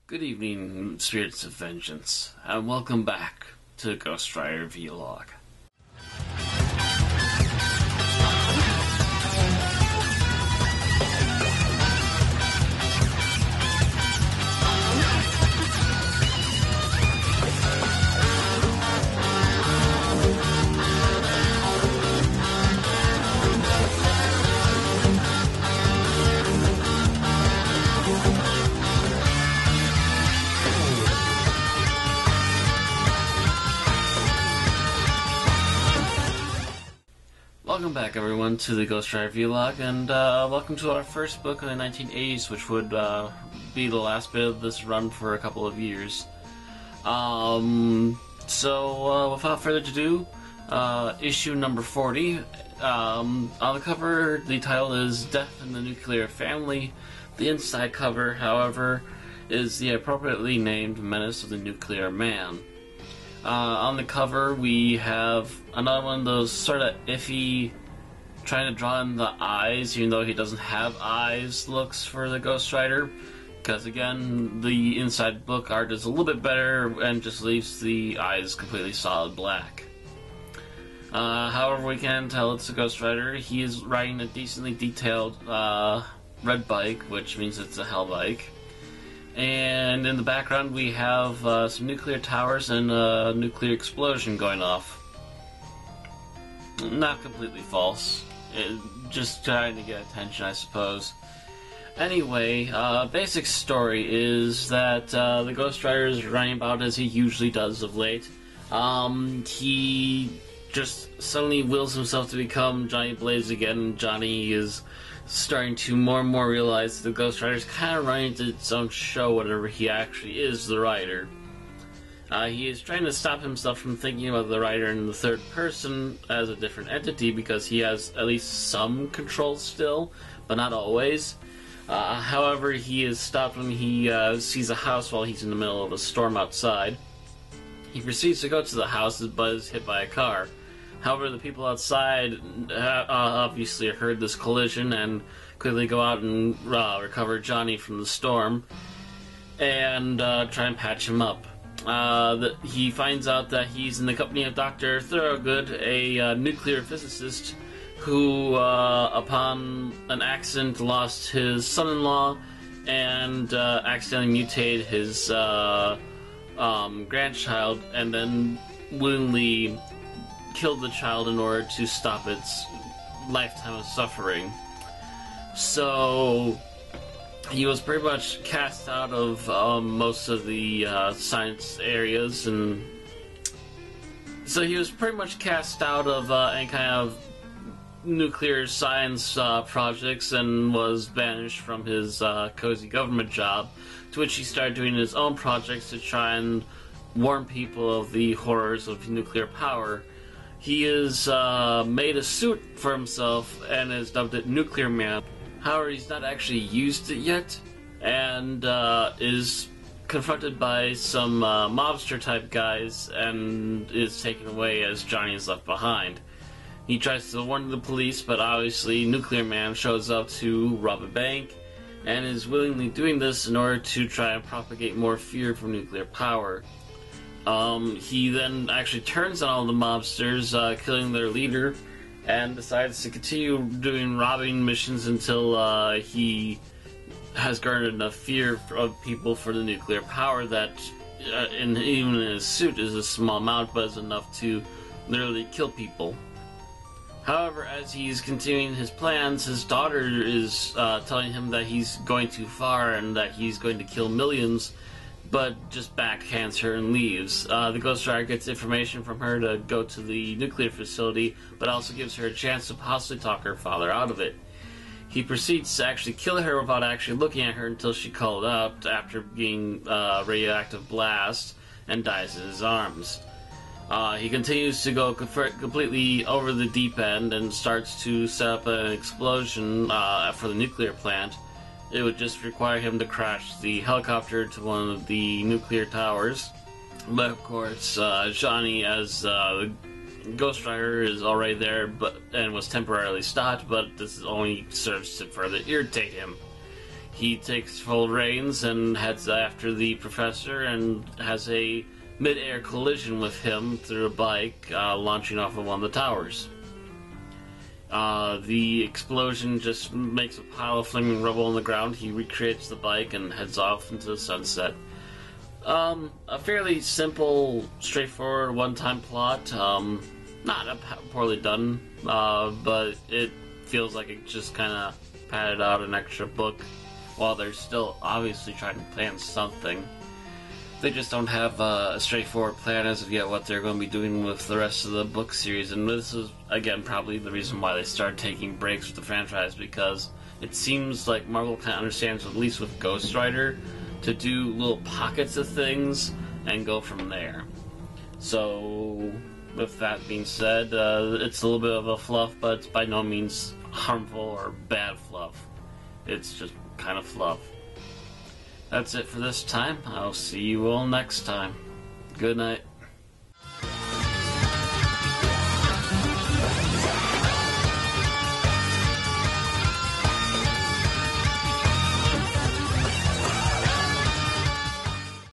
Good evening, Spirits of Vengeance, and welcome back to Ghost Rider Vlog. Welcome back, everyone, to the Ghost Rider Vlog, and welcome to our first book in the 1980s, which would be the last bit of this run for a couple of years. Without further ado, issue number 40. On the cover, the title is Death in the Nuclear Family. The inside cover, however, is the appropriately named Menace of the Nuclear Man. On the cover, we have another one of those sort of iffy, trying to draw in the eyes, even though he doesn't have eyes, looks for the Ghost Rider. Because, again, the inside book art is a little bit better and just leaves the eyes completely solid black. However, we can tell it's a Ghost Rider. He is riding a decently detailed red bike, which means it's a Hell bike. And in the background we have some nuclear towers and a nuclear explosion going off. Not completely false. Just trying to get attention, I suppose. Anyway, basic story is that the Ghost Rider is running about as he usually does of late. He just suddenly wills himself to become Johnny Blaze again, and Johnny is starting to more and more realize the Ghost Rider is kind of running into its own show whenever he actually is the Rider. He is trying to stop himself from thinking about the Rider in the third person as a different entity because he has at least some control still, but not always. However, he is stopped when he sees a house while he's in the middle of a storm outside. He proceeds to go to the house but is hit by a car. However, the people outside obviously heard this collision and quickly go out and recover Johnny from the storm and try and patch him up. He finds out that he's in the company of Dr. Thorogood, a nuclear physicist who, upon an accident, lost his son-in-law and accidentally mutated his grandchild and then willingly killed the child in order to stop its lifetime of suffering. So he was pretty much cast out of most of the science areas, and so he was pretty much cast out of any kind of nuclear science projects and was banished from his cozy government job, to which he started doing his own projects to try and warn people of the horrors of nuclear power. He has made a suit for himself and has dubbed it Nuclear Man. However, he's not actually used it yet, and is confronted by some mobster type guys and is taken away as Johnny is left behind. He tries to warn the police, but obviously Nuclear Man shows up to rob a bank and is willingly doing this in order to try and propagate more fear for nuclear power. He then actually turns on all the mobsters, killing their leader, and decides to continue doing robbing missions until he has garnered enough fear of people for the nuclear power that, even in his suit, is a small amount, but is enough to literally kill people. However, as he's continuing his plans, his daughter is telling him that he's going too far and that he's going to kill millions, but just backhands her and leaves. The Ghost Rider gets information from her to go to the nuclear facility, but also gives her a chance to possibly talk her father out of it. He proceeds to actually kill her without actually looking at her until she called out after being radioactive blast and dies in his arms. He continues to go completely over the deep end and starts to set up an explosion for the nuclear plant. It would just require him to crash the helicopter to one of the nuclear towers. But of course, Johnny, as the Ghost Rider, is already there and was temporarily stopped, but this only serves to further irritate him. he takes full reins and heads after the professor and has a mid-air collision with him through a bike launching off of one of the towers. The explosion just makes a pile of flaming rubble on the ground. He recreates the bike and heads off into the sunset. A fairly simple, straightforward, one-time plot. Not poorly done, but it feels like it just kind of padded out an extra book while they're still obviously trying to plan something. They just don't have a straightforward plan as of yet what they're going to be doing with the rest of the book series, and this is, again, probably the reason why they started taking breaks with the franchise, because it seems like Marvel kind of understands, at least with Ghost Rider, to do little pockets of things and go from there. So, with that being said, it's a little bit of a fluff, but it's by no means harmful or bad fluff. It's just kind of fluff. That's it for this time. I'll see you all next time. Good night.